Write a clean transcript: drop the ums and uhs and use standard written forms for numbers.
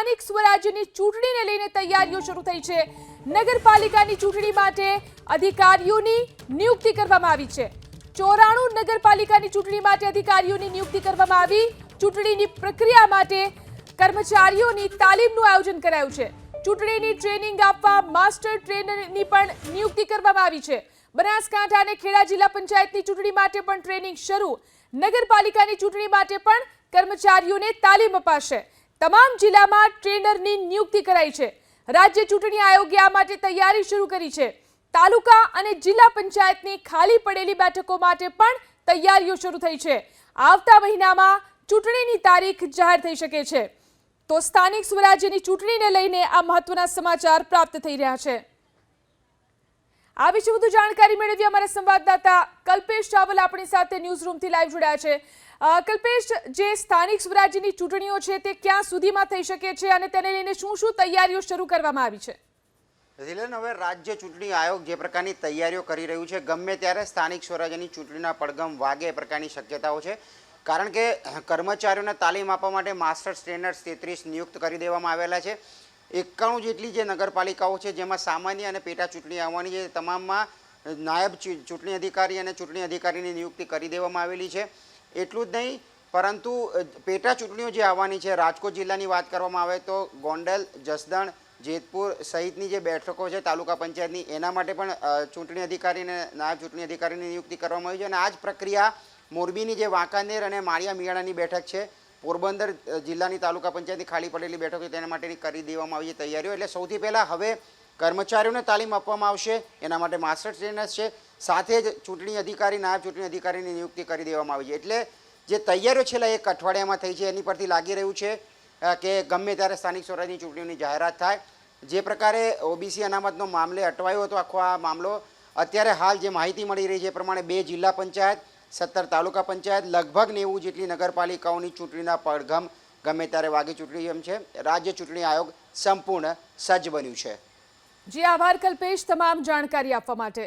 સ્થાનિક સ્વરાજ્યની ચૂંટણીને લઈને તૈયારીઓ શરૂ થઈ છે। નગરપાલિકાની ચૂંટણી માટે અધિકારીઓની નિયુક્તિ કરવામાં આવી છે। 94 નગરપાલિકાની ચૂંટણી માટે અધિકારીઓની નિયુક્તિ કરવામાં આવી। ચૂંટણીની પ્રક્રિયા માટે કર્મચારીઓની તાલીમનું આયોજન કરાયું છે। ચૂંટણીની ટ્રેનિંગ આપવા માસ્ટર ટ્રેનરની પણ નિયુક્તિ કરવામાં આવી છે। બનાસકાંઠા અને ખેડા જિલ્લા પંચાયતની ચૂંટણી માટે પણ ટ્રેનિંગ શરૂ। નગરપાલિકાની ચૂંટણી માટે પણ કર્મચારીઓને તાલીમ અપાશે। તમામ જિલ્લામાં ટ્રેનરની નિયુક્તિ કરાઈ છે। રાજ્ય ચૂંટણી આયોગે આ માટે તૈયારી શરૂ કરી છે। તાલુકા અને જિલ્લા પંચાયતની ખાલી પડેલી બેઠકો માટે પણ તૈયારીઓ શરૂ થઈ છે। આવતા મહિનામાં ચૂંટણીની તારીખ જાહેર થઈ શકે છે। તો સ્થાનિક સ્વરાજ્યની ચૂંટણીને લઈને આ મહત્વના સમાચાર પ્રાપ્ત થઈ રહ્યા છે। આ વિશે વધુ જાણકારી મેળવી અમારા સંવાદદાતા કલ્પેશ ચાવલ આપણી સાથે ન્યૂઝરૂમથી લાઈવ જોડાયા છે। કલ્પેશ, જે સ્થાનિક સ્વરાજ્યની ચૂંટણીઓ છે તે ક્યાં સુધીમાં થઈ શકે છે અને તેને લઈને શું શું તૈયારીઓ શરૂ કરવામાં આવી છે? જીલન, હવે રાજ્ય ચૂંટણી આયોગ જે પ્રકારની તૈયારીઓ કરી રહ્યું છે, ગમે ત્યારે સ્થાનિક સ્વરાજ્યની ચૂંટણીના પડઘમ વાગે એ પ્રકારની શક્યતાઓ છે। કારણ કે કર્મચારીઓને તાલીમ આપવા માટે માસ્ટર ટ્રેનર્સ 33 નિયુક્ત કરી દેવામાં આવેલા છે। 91 જેટલી જે નગરપાલિકાઓ છે જેમાં સામાન્ય અને પેટા ચૂંટણી આવવાની છે, તમામમાં નાયબ ચૂંટણી અધિકારી અને ચૂંટણી અધિકારીની નિયુક્તિ કરી દેવામાં આવેલી છે। એટલું જ નહીં, પરંતુ પેટા ચૂંટણીઓ જે આવવાની છે, રાજકોટ જિલ્લાની વાત કરવામાં આવે તો ગોંડલ, જસદણ, જેતપુર સહિતની જે બેઠકો છે તાલુકા પંચાયતની, એના માટે પણ ચૂંટણી અધિકારી અને નાયબ ચૂંટણી અધિકારીની નિયુક્તિ કરવામાં આવી છે। અને આ જ પ્રક્રિયા મોરબીની જે વાંકાનેર અને માળિયા મિયાણાની બેઠક છે, પોરબંદર જિલ્લાની તાલુકા પંચાયતની ખાલી પડેલી બેઠકો તેના માટેની કરી દેવામાં આવી છે તૈયારીઓ। એટલે સૌથી પહેલાં હવે કર્મચારીઓને તાલીમ આપવામાં આવશે, એના માટે માસ્ટર ટ્રેનર્સ છે, સાથે જ ચૂંટણી અધિકારી, નાયબ ચૂંટણી અધિકારીની નિયુક્તિ કરી દેવામાં આવી છે। એટલે જે તૈયારીઓ છેલ્લા એક અઠવાડિયામાં થઈ છે એની પરથી લાગી રહ્યું છે કે ગમે ત્યારે સ્થાનિક સ્વરાજ્યની ચૂંટણીઓની જાહેરાત થાય। જે પ્રકારે ઓબીસી અનામતનો મામલે અટવાયો હતો આખો આ મામલો, અત્યારે હાલ જે માહિતી મળી રહી છે એ પ્રમાણે 2 જિલ્લા પંચાયત, 17 તાલુકા પંચાયત, લગભગ 90 જેટલી નગરપાલિકાઓની ચૂંટણીના પડઘમ ગમે ત્યારે વાગે ચૂંટણી એમ છે। રાજ્ય ચૂંટણી આયોગ સંપૂર્ણ સજ્જ બન્યું છે। જી આભાર કલ્પેશ, તમામ જાણકારી આપવા માટે।